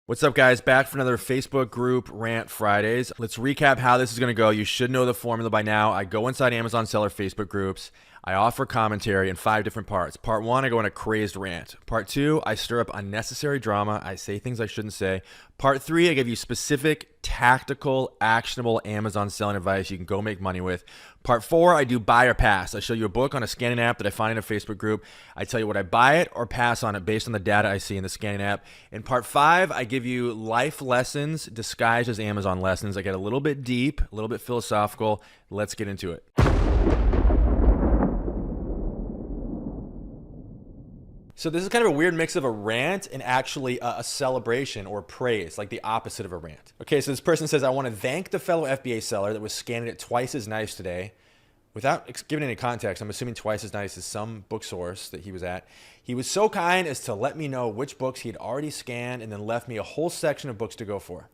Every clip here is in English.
What's up, guys? Back for another Facebook group Rant Fridays. Let's recap how this is going to go. You should know the formula by now. I go inside Amazon seller Facebook groups. I offer commentary in 5 different parts. Part 1, I go on a crazed rant. Part 2, I stir up unnecessary drama. I say things I shouldn't say. Part 3, I give you specific, tactical, actionable Amazon selling advice you can go make money with. Part 4, I do buy or pass. I show you a book on a scanning app that I find in a Facebook group. I tell you what I buy it or pass on it based on the data I see in the scanning app. In part 5, I give you life lessons disguised as Amazon lessons. I get a little bit deep, a little bit philosophical. Let's get into it. So this is kind of a weird mix of a rant and actually a celebration or praise, like the opposite of a rant. Okay, so this person says, I want to thank the fellow FBA seller that was scanning it twice as nice today. Without giving any context, I'm assuming twice as nice as some book source that he was at. He was so kind as to let me know which books he'd already scanned and then left me a whole section of books to go for.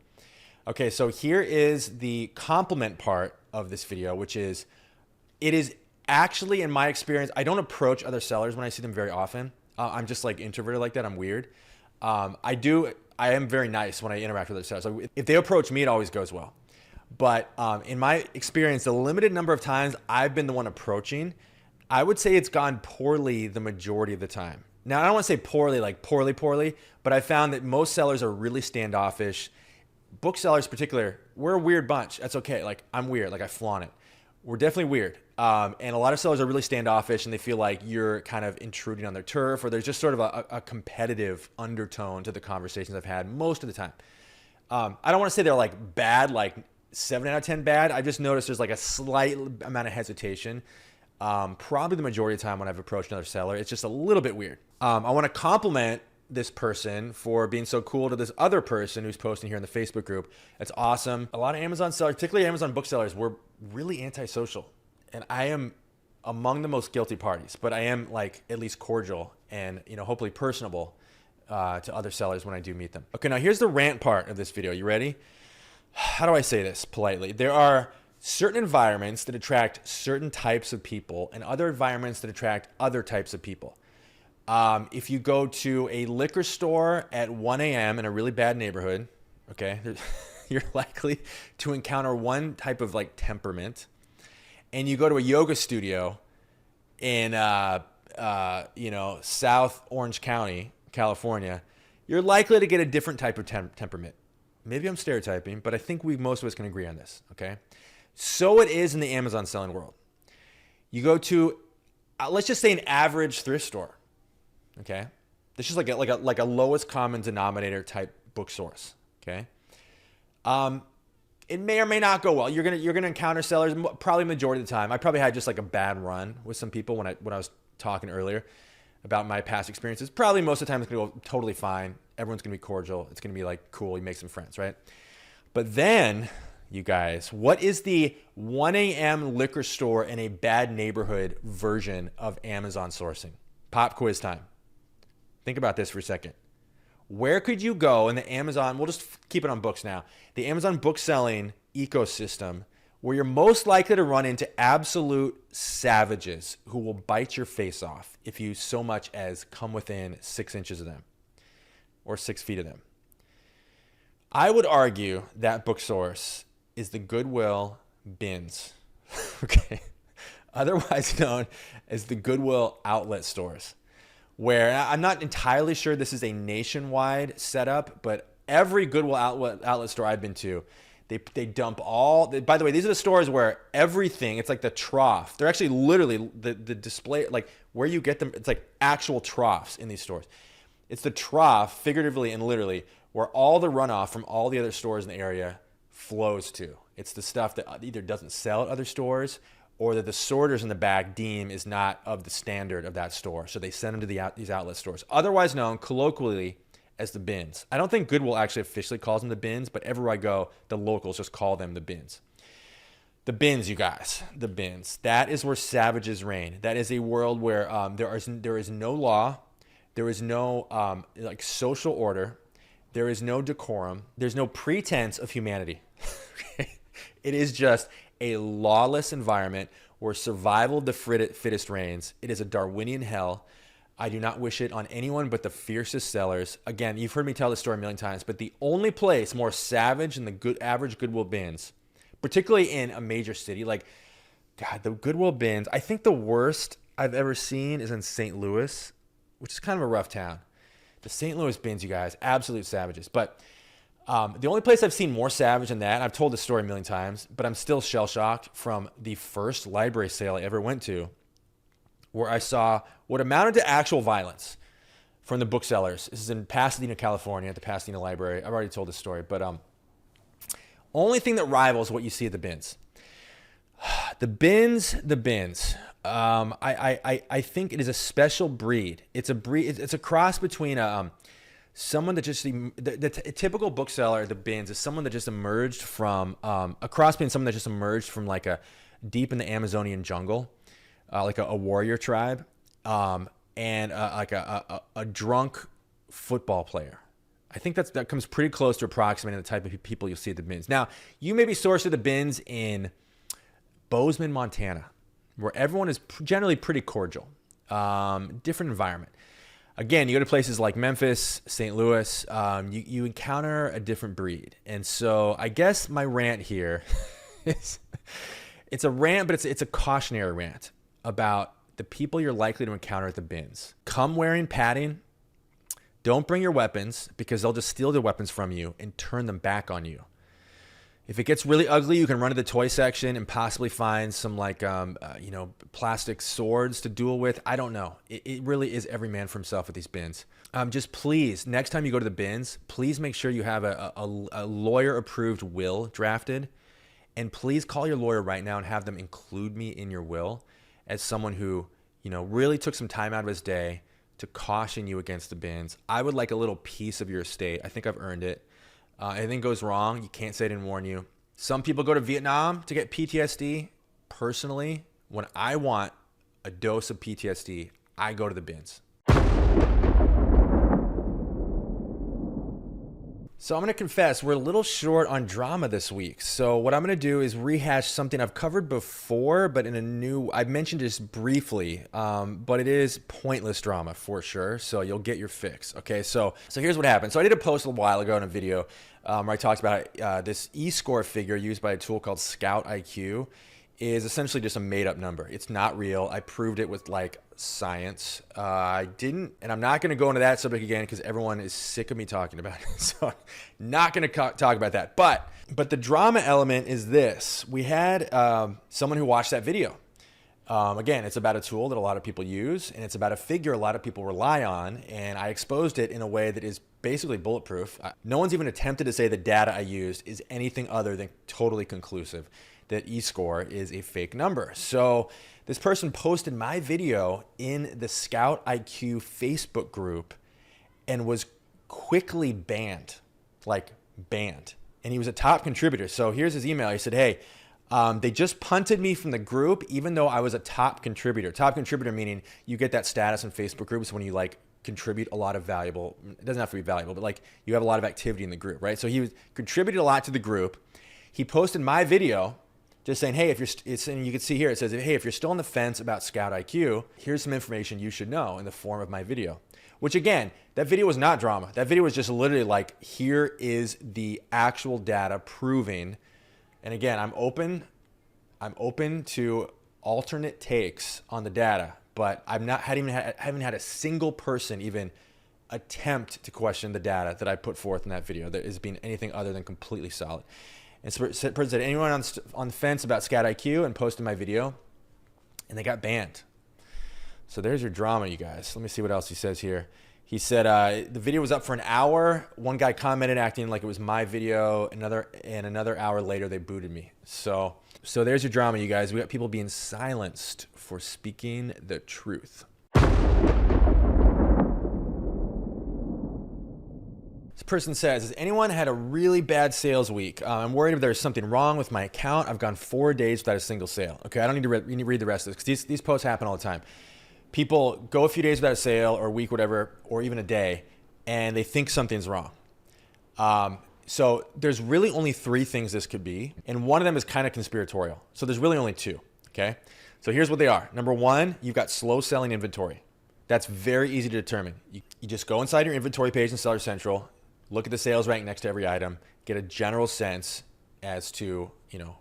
Okay, so here is the compliment part of this video, which is, it is actually, in my experience, I don't approach other sellers when I see them very often. I'm just like introverted like that. I'm weird. I am very nice when I interact with other sellers. So if they approach me, it always goes well. But in my experience, the limited number of times I've been the one approaching, I would say it's gone poorly the majority of the time. Now, I don't want to say poorly, like poorly, but I found that most sellers are really standoffish. Booksellers in particular, we're a weird bunch. That's okay. Like, I'm weird. Like, I flaunt it. We're definitely weird. And a lot of sellers are really standoffish and they feel like you're kind of intruding on their turf, or there's just sort of a competitive undertone to the conversations I've had most of the time. I don't want to say they're like bad, like 7 out of 10 bad. I just noticed there's like a slight amount of hesitation. Probably the majority of the time when I've approached another seller, it's just a little bit weird. I want to compliment this person for being so cool to this other person who's posting here in the Facebook group. That's awesome. A lot of Amazon sellers, particularly Amazon booksellers, were really antisocial. And I am among the most guilty parties, but I am like at least cordial and, you know, hopefully personable to other sellers when I do meet them. Okay, now here's the rant part of this video. You ready? How do I say this politely? There are certain environments that attract certain types of people and other environments that attract other types of people. If you go to a liquor store at 1 a.m. in a really bad neighborhood, okay, you're likely to encounter one type of like temperament. And you go to a yoga studio in, South Orange County, California, you're likely to get a different type of temperament. Maybe I'm stereotyping, but I think most of us can agree on this, okay? So it is in the Amazon selling world. You go to, let's just say an average thrift store, okay? This is like a lowest common denominator type book source, okay? It may or may not go well. You're gonna encounter sellers probably majority of the time. I probably had just like a bad run with some people when I was talking earlier about my past experiences. Probably most of the time it's gonna go totally fine. Everyone's gonna be cordial. It's gonna be like cool. You make some friends, right? But then, you guys, what is the 1 a.m. liquor store in a bad neighborhood version of Amazon sourcing? Pop quiz time. Think about this for a second. Where could you go in the Amazon, we'll just keep it on books now, the Amazon book selling ecosystem where you're most likely to run into absolute savages who will bite your face off if you so much as come within 6 inches of them or 6 feet of them? I would argue that book source is the Goodwill bins, okay, otherwise known as the Goodwill outlet stores, where I'm not entirely sure this is a nationwide setup, but every Goodwill outlet store I've been to, they dump all, by the way, these are the stores where everything, it's like the trough. They're actually literally the display, like where you get them, it's like actual troughs in these stores. It's the trough, figuratively and literally, where all the runoff from all the other stores in the area flows to. It's the stuff that either doesn't sell at other stores or that the sorters in the back deem is not of the standard of that store. So they send them to these outlet stores, otherwise known colloquially as the bins. I don't think Goodwill actually officially calls them the bins, but everywhere I go, the locals just call them the bins. The bins, you guys, the bins. That is where savages reign. That is a world where there is no law. There is no like social order. There is no decorum. There's no pretense of humanity. It is just a lawless environment where survival of the fittest reigns. It is a Darwinian hell. I do not wish it on anyone but the fiercest sellers. Again, you've heard me tell this story a million times, but the only place more savage than the average Goodwill bins, particularly in a major city, like, God, the Goodwill bins, I think the worst I've ever seen is in St. Louis, which is kind of a rough town. The St. Louis bins, you guys, absolute savages. But the only place I've seen more savage than that, and I've told this story a million times, but I'm still shell-shocked from the first library sale I ever went to, where I saw what amounted to actual violence from the booksellers. This is in Pasadena, California, at the Pasadena Library. I've already told this story, but only thing that rivals what you see at the bins. The bins. I think it is a special breed. It's a breed. It's a cross between someone that just the typical bookseller at the bins is someone that just emerged from a cross between someone that just emerged from like a deep in the Amazonian jungle. Like a warrior tribe, and like a drunk football player. I think that comes pretty close to approximating the type of people you'll see at the bins. Now, you may be sourced to the bins in Bozeman, Montana, where everyone is generally pretty cordial. Different environment. Again, you go to places like Memphis, St. Louis, you encounter a different breed. And so I guess my rant here is, it's a rant, but it's a cautionary rant about the people you're likely to encounter at the bins. Come wearing padding. Don't bring your weapons, because they'll just steal the weapons from you and turn them back on you. If it gets really ugly, you can run to the toy section and possibly find some like, plastic swords to duel with. I don't know. It really is every man for himself at these bins. Just please, next time you go to the bins, please make sure you have a lawyer-approved will drafted. And please call your lawyer right now and have them include me in your will as someone who, really took some time out of his day to caution you against the bins. I would like a little piece of your estate. I think I've earned it. Anything goes wrong, you can't say I didn't warn you. Some people go to Vietnam to get PTSD. Personally, when I want a dose of PTSD, I go to the bins. So I'm going to confess, we're a little short on drama this week. So what I'm going to do is rehash something I've covered before, but I mentioned just briefly, but it is pointless drama for sure. So you'll get your fix. Okay, so here's what happened. So I did a post a while ago in a video where I talked about this e-score figure used by a tool called Scout IQ is essentially just a made-up number. It's not real. I proved it with like science. I didn't, and I'm not going to go into that subject again because everyone is sick of me talking about it. So not going to talk about that. But the drama element is this. We had someone who watched that video. Again, it's about a tool that a lot of people use, and it's about a figure a lot of people rely on, and I exposed it in a way that is basically bulletproof. No one's even attempted to say the data I used is anything other than totally conclusive that e-score is a fake number. So this person posted my video in the Scout IQ Facebook group and was quickly banned. And he was a top contributor. So here's his email. He said, hey, they just punted me from the group even though I was a top contributor. Top contributor meaning you get that status in Facebook groups when you contribute a lot of valuable, it doesn't have to be valuable, but you have a lot of activity in the group, right? So he contributed a lot to the group. He posted my video just saying, hey, and you can see here, it says, hey, if you're still on the fence about Scout IQ, here's some information you should know in the form of my video. Which again, that video was not drama. That video was just literally here is the actual data proving. And again, I'm open to alternate takes on the data, but haven't had a single person even attempt to question the data that I put forth in that video that has been anything other than completely solid. And so the person said, anyone on the fence about Scout IQ, and posted my video, and they got banned. So there's your drama, you guys. Let me see what else he says here. He said the video was up for an hour. One guy commented acting like it was my video. Another hour later, they booted me. So there's your drama, you guys. We got people being silenced for speaking the truth. This person says, has anyone had a really bad sales week? I'm worried if there's something wrong with my account. I've gone 4 days without a single sale. Okay, I don't need to read the rest of this because these posts happen all the time. People go a few days without a sale or a week, whatever, or even a day, and they think something's wrong. So there's really only 3 things this could be, and one of them is kind of conspiratorial. So there's really only 2, okay? So here's what they are. Number 1, you've got slow selling inventory. That's very easy to determine. You just go inside your inventory page in Seller Central, look at the sales rank next to every item, get a general sense as to,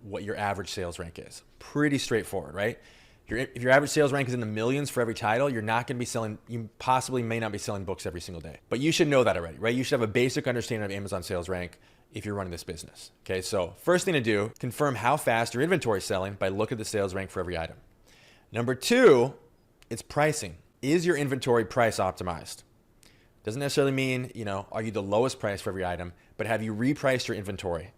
what your average sales rank is. Pretty straightforward, right? If your average sales rank is in the millions for every title, you're not going to be selling, you possibly may not be selling books every single day. But you should know that already, right? You should have a basic understanding of Amazon sales rank if you're running this business. Okay, so first thing to do, confirm how fast your inventory is selling by looking at the sales rank for every item. Number two, it's pricing. Is your inventory price optimized? Doesn't necessarily mean, are you the lowest price for every item, but have you repriced your inventory?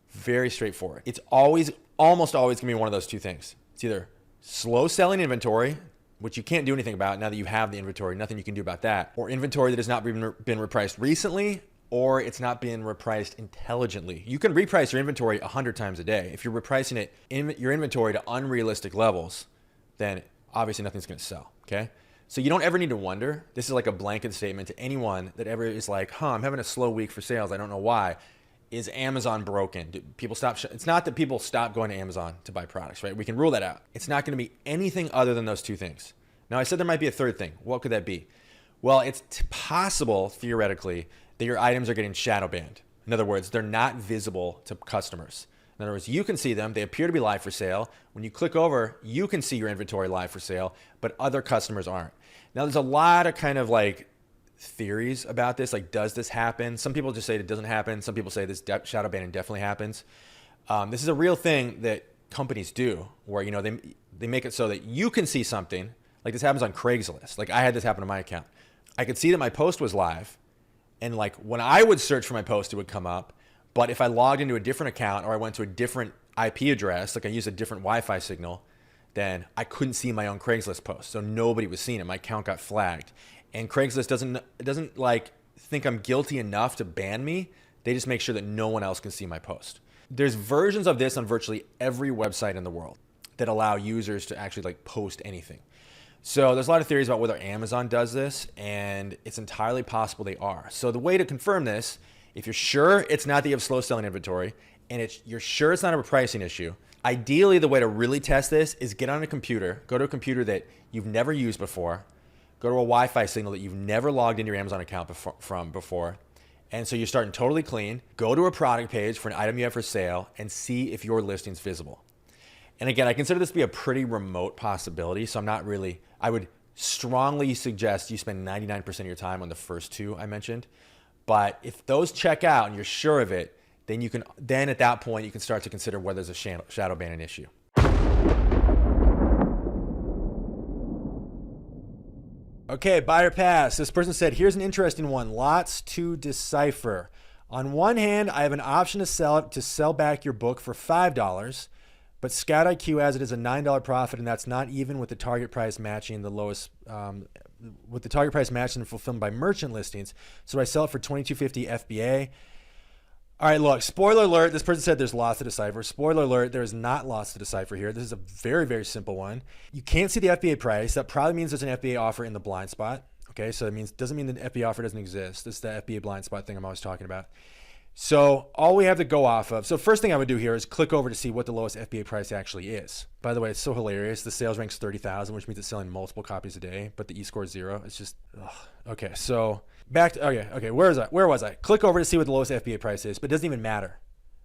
Very straightforward. It's almost always gonna be one of those two things. It's either slow selling inventory, which you can't do anything about now that you have the inventory, nothing you can do about that, or inventory that has not been repriced recently, or it's not been repriced intelligently. You can reprice your inventory 100 times a day. If you're repricing your inventory to unrealistic levels, then obviously nothing's gonna sell, okay? So you don't ever need to wonder. This is like a blanket statement to anyone that ever is like, I'm having a slow week for sales. I don't know why. Is Amazon broken? Do people stop? It's not that people stop going to Amazon to buy products, right? We can rule that out. It's not going to be anything other than those two things. Now, I said there might be a third thing. What could that be? Well, it's possible, theoretically, that your items are getting shadow banned. In other words, they're not visible to customers. In other words, you can see them. They appear to be live for sale. When you click over, you can see your inventory live for sale, but other customers aren't. Now, there's a lot of kind of like theories about this. Like, does this happen? Some people just say it doesn't happen. Some people say this shadow banning definitely happens. This is a real thing that companies do where, they make it so that you can see something. Like this happens on Craigslist. Like I had this happen on my account. I could see that my post was live. And like when I would search for my post, it would come up. But if I logged into a different account or I went to a different IP address, like I used a different Wi-Fi signal, then I couldn't see my own Craigslist post. So nobody was seeing it. My account got flagged. And Craigslist doesn't like think I'm guilty enough to ban me. They just make sure that no one else can see my post. There's versions of this on virtually every website in the world that allow users to actually like post anything. So there's a lot of theories about whether Amazon does this, and it's entirely possible they are. So the way to confirm this, if you're sure it's not that you have slow selling inventory and you're sure it's not a pricing issue, ideally the way to really test this is get on a computer, go to a computer that you've never used before, go to a Wi-Fi signal that you've never logged into your Amazon account from before. And so you're starting totally clean. Go to a product page for an item you have for sale and see if your listing's visible. And again, I consider this to be a pretty remote possibility. So I would strongly suggest you spend 99% of your time on the first two I mentioned. But if those check out and you're sure of it, then at that point, you can start to consider whether there's a shadow ban an issue. Okay, buyer pass. This person said, here's an interesting one. Lots to decipher. On one hand, I have an option to sell back your book for $5, but Scout IQ has it as a $9 profit, and that's not even with the target price matching the lowest, with the target price matching and fulfilled by merchant listings. So I sell it for $22.50 FBA. All right, look, spoiler alert. This person said there's lots to decipher. Spoiler alert, there is not lots to decipher here. This is a very, very simple one. You can't see the FBA price. That probably means there's an FBA offer in the blind spot. Okay, so it doesn't mean the FBA offer doesn't exist. This is the FBA blind spot thing I'm always talking about. So all we have to go off of. So first thing I would do here is click over to see what the lowest FBA price actually is. By the way, it's so hilarious. The sales rank's 30,000, which means it's selling multiple copies a day, but the E-score is 0. It's just, ugh. Okay, so back to, okay, where was I? Click over to see what the lowest FBA price is, but it doesn't even matter.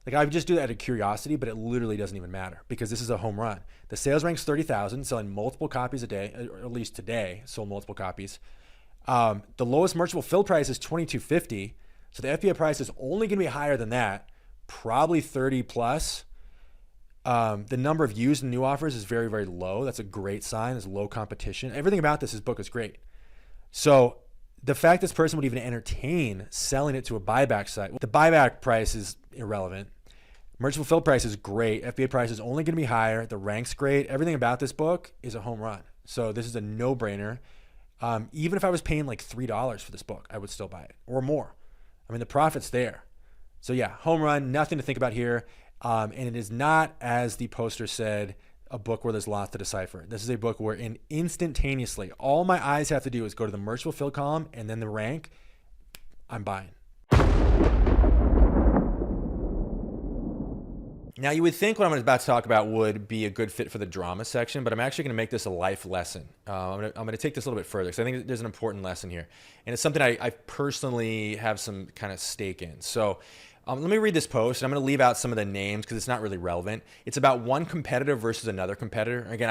Like I would just do that out of curiosity, but it literally doesn't even matter because this is a home run. The sales rank's 30,000, selling multiple copies a day, or at least today, sold multiple copies. The lowest merchant fulfilled price is $22.50. So the FBA price is only going to be higher than that, probably 30 plus. The number of used and new offers is very, very low. That's a great sign. There's low competition. Everything about this book is great. So the fact this person would even entertain selling it to a buyback site, the buyback price is irrelevant. Merchant fulfilled price is great. FBA price is only going to be higher. The rank's great. Everything about this book is a home run. So this is a no-brainer. Even if I was paying like $3 for this book, I would still buy it or more. I mean, the profit's there. So yeah, home run, nothing to think about here. And it is not, as the poster said, a book where there's lots to decipher. This is a book where instantaneously, all my eyes have to do is go to the merch fulfilled column and then the rank, I'm buying. Now, you would think what I'm about to talk about would be a good fit for the drama section, but I'm actually going to make this a life lesson. I'm going to take this a little bit further because I think there's an important lesson here. And it's something I personally have some kind of stake in. So let me read this post, and I'm going to leave out some of the names because it's not really relevant. It's about one competitor versus another competitor. Again,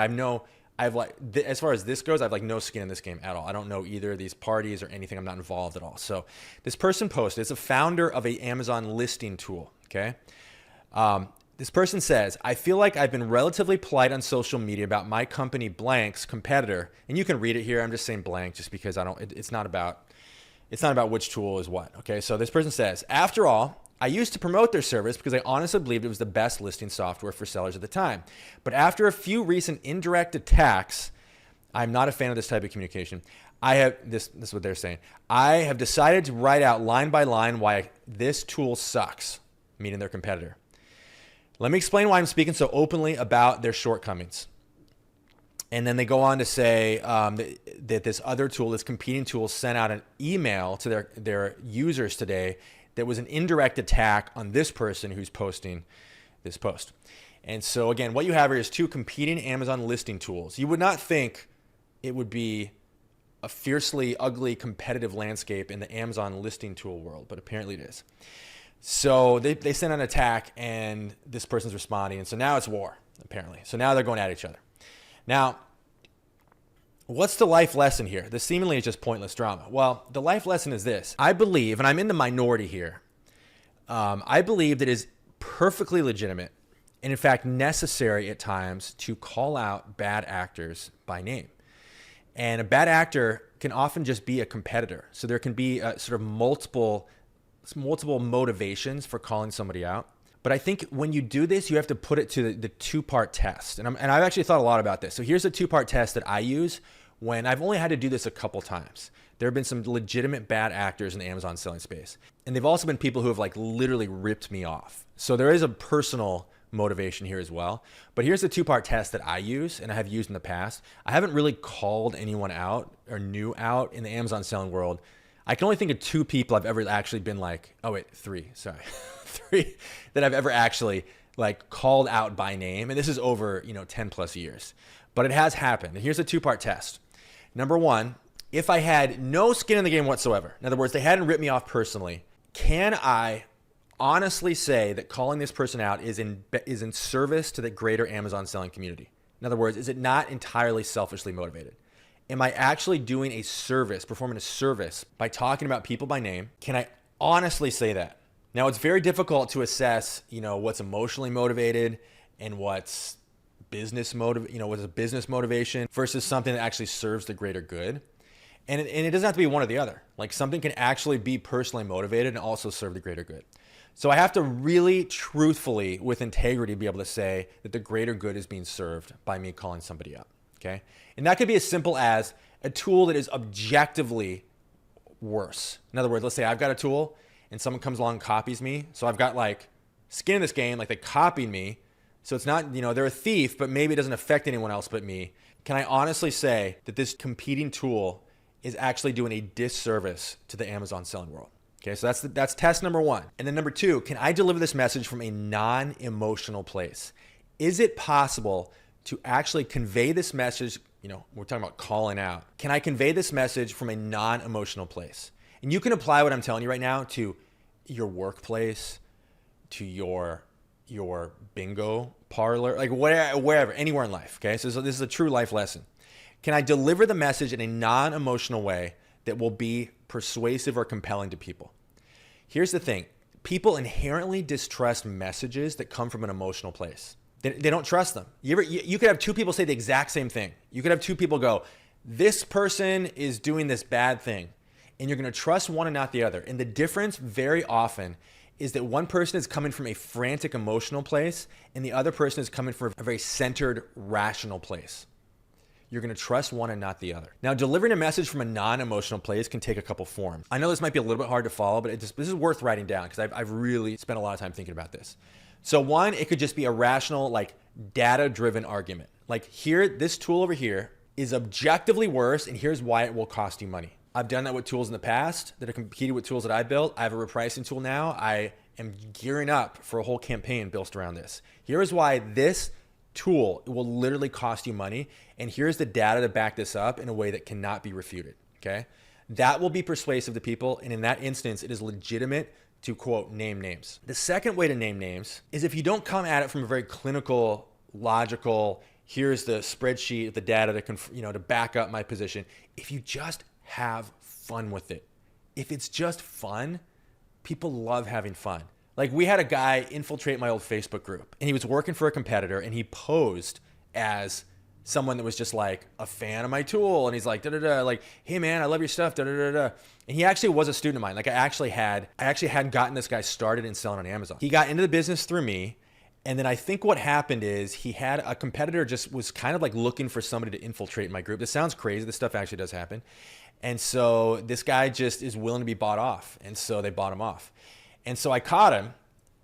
as far as this goes, I have no skin in this game at all. I don't know either of these parties or anything. I'm not involved at all. So this person posted, it's a founder of a Amazon listing tool, okay? This person says, I feel like I've been relatively polite on social media about my company blank's competitor. And you can read it here. I'm just saying blank just because it's not about which tool is what. Okay. So this person says, after all, I used to promote their service because I honestly believed it was the best listing software for sellers at the time. But after a few recent indirect attacks, I'm not a fan of this type of communication. This is what they're saying. I have decided to write out line by line why this tool sucks, meaning their competitor. Let me explain why I'm speaking so openly about their shortcomings. And then they go on to say that this other tool, this competing tool, sent out an email to their users today that was an indirect attack on this person who's posting this post. And so again, what you have here is two competing Amazon listing tools. You would not think it would be a fiercely ugly competitive landscape in the Amazon listing tool world, but apparently it is. So they sent an attack and this person's responding. And so now it's war, apparently. So now they're going at each other. Now, what's the life lesson here? This seemingly is just pointless drama. Well, the life lesson is this. I believe, and I'm in the minority here, I believe that it is perfectly legitimate and in fact necessary at times to call out bad actors by name. And a bad actor can often just be a competitor. So there can be sort of multiple motivations for calling somebody out. But I think when you do this, you have to put it to the two-part test. And I've actually thought a lot about this. So here's a two-part test that I use when I've only had to do this a couple times. There have been some legitimate bad actors in the Amazon selling space. And they've also been people who have literally ripped me off. So there is a personal motivation here as well. But here's the two-part test that I use and I have used in the past. I haven't really called anyone out or knew out in the Amazon selling world. I can only think of two people I've ever actually been three that I've ever actually called out by name. And this is over, 10 plus years, but it has happened. And here's a two-part test. Number one, if I had no skin in the game whatsoever, in other words, they hadn't ripped me off personally, can I honestly say that calling this person out is in service to the greater Amazon selling community? In other words, is it not entirely selfishly motivated? Am I actually doing a service, performing a service by talking about people by name? Can I honestly say that? Now, it's very difficult to assess, what's emotionally motivated and what's business what's a business motivation versus something that actually serves the greater good. And it doesn't have to be one or the other. Something can actually be personally motivated and also serve the greater good. So I have to really truthfully, with integrity, be able to say that the greater good is being served by me calling somebody out. Okay. And that could be as simple as a tool that is objectively worse. In other words, let's say I've got a tool and someone comes along and copies me. So I've got skin in this game, they copied me. So it's not, they're a thief, but maybe it doesn't affect anyone else but me. Can I honestly say that this competing tool is actually doing a disservice to the Amazon selling world? Okay, so that's test number one. And then number two, can I deliver this message from a non-emotional place? Is it possible to actually convey this message? We're talking about calling out. Can I convey this message from a non-emotional place? And you can apply what I'm telling you right now to your workplace, to your bingo parlor, wherever, anywhere in life. Okay, so this is a true life lesson. Can I deliver the message in a non-emotional way that will be persuasive or compelling to people? Here's the thing. People inherently distrust messages that come from an emotional place. They don't trust them. You could have two people say the exact same thing. You could have two people go, this person is doing this bad thing, and you're going to trust one and not the other. And the difference very often is that one person is coming from a frantic emotional place and the other person is coming from a very centered, rational place. You're going to trust one and not the other. Now, delivering a message from a non-emotional place can take a couple forms. I know this might be a little bit hard to follow, but this is worth writing down because I've really spent a lot of time thinking about this. So one, it could just be a rational, data-driven argument. Here, this tool over here is objectively worse, and here's why it will cost you money. I've done that with tools in the past that have competed with tools that I built. I have a repricing tool now. I am gearing up for a whole campaign built around this. Here's why this tool will literally cost you money. And here's the data to back this up in a way that cannot be refuted, okay? That will be persuasive to people. And in that instance, it is legitimate to, quote, name names. The second way to name names is if you don't come at it from a very clinical, logical, here's the spreadsheet, the data to back up my position. If you just have fun with it. If it's just fun, people love having fun. Like, we had a guy infiltrate my old Facebook group, and he was working for a competitor, and he posed as someone that was just like a fan of my tool. And he's like, like, hey man, I love your stuff, And he actually was a student of mine. Like, I actually had gotten this guy started in selling on Amazon. He got into the business through me. And then I think what happened is he had a competitor just was kind of like looking for somebody to infiltrate my group. This sounds crazy. This stuff actually does happen. And so this guy just is willing to be bought off. And so they bought him off. And so I caught him,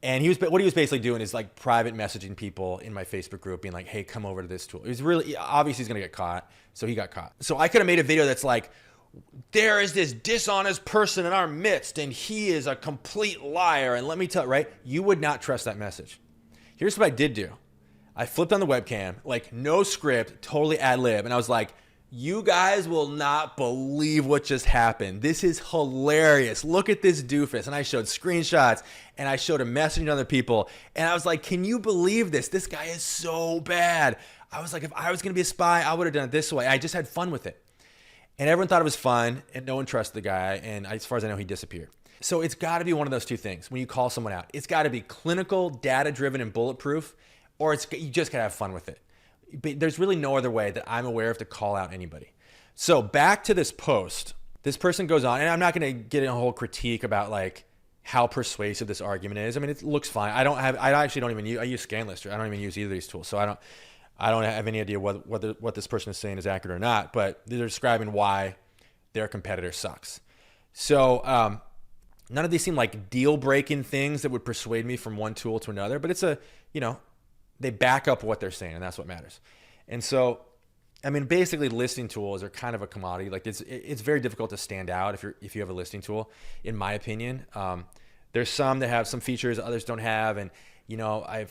and what he was basically doing is like private messaging people in my Facebook group being like, hey, come over to this tool. It was really, obviously he's going to get caught. So he got caught. So I could have made a video that's like, there is this dishonest person in our midst, and he is a complete liar. And let me tell you, right? You would not trust that message. Here's what I did do. I flipped on the webcam, like no script, totally ad lib. And I was like, you guys will not believe what just happened. This is hilarious. Look at this doofus. And I showed screenshots, and I showed him messaging other people. And I was like, can you believe this? This guy is so bad. I was like, if I was going to be a spy, I would have done it this way. I just had fun with it. And everyone thought it was fun, and no one trusted the guy. And as far as I know, he disappeared. So it's got to be one of those two things when you call someone out. It's got to be clinical, data-driven, and bulletproof, or you just got to have fun with it. But there's really no other way that I'm aware of to call out anybody. So back to this post, this person goes on, and I'm not going to get in a whole critique about like how persuasive this argument is. I mean, it looks fine. I use ScanLister. I don't even use either of these tools. So I don't have any idea what this person is saying is accurate or not, but they're describing why their competitor sucks. So none of these seem like deal-breaking things that would persuade me from one tool to another, but it's they back up what they're saying, and that's what matters. And so, I mean, basically listing tools are kind of a commodity. Like it's very difficult to stand out if you have a listing tool, in my opinion. There's some that have some features others don't have, and I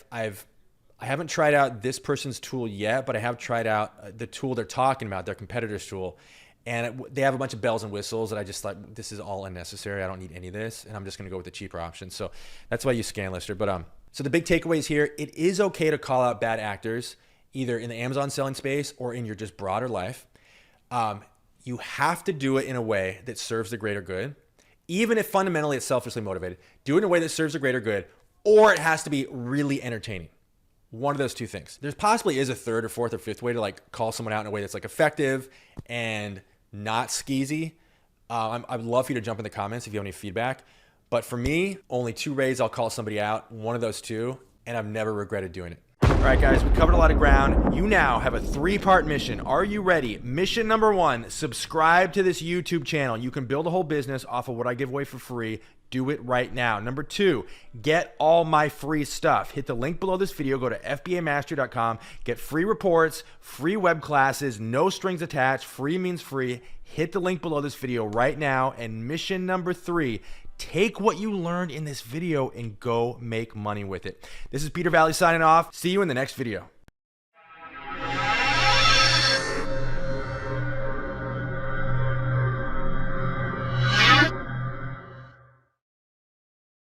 haven't tried out this person's tool yet, but I have tried out the tool they're talking about, their competitor's tool. And they have a bunch of bells and whistles that I just like, this is all unnecessary. I don't need any of this. And I'm just going to go with the cheaper option. So that's why I use ScanLister. But so the big takeaways here, it is okay to call out bad actors, either in the Amazon selling space or in your just broader life. You have to do it in a way that serves the greater good. Even if fundamentally it's selfishly motivated, do it in a way that serves the greater good, or it has to be really entertaining. One of those two things. There possibly is a third or fourth or fifth way to like call someone out in a way that's like effective and not skeezy. I'd love for you to jump in the comments if you have any feedback. But for me, only two ways I'll call somebody out. One of those two, and I've never regretted doing it. All right, guys, we covered a lot of ground. You now have a 3-part mission. Are you ready? Mission number 1, subscribe to this YouTube channel. You can build a whole business off of what I give away for free. Do it right now. Number 2, get all my free stuff. Hit the link below this video. Go to fbamastery.com. Get free reports, free web classes, no strings attached. Free means free. Hit the link below this video right now. And mission number 3, take what you learned in this video and go make money with it. This is Peter Valley signing off. See you in the next video.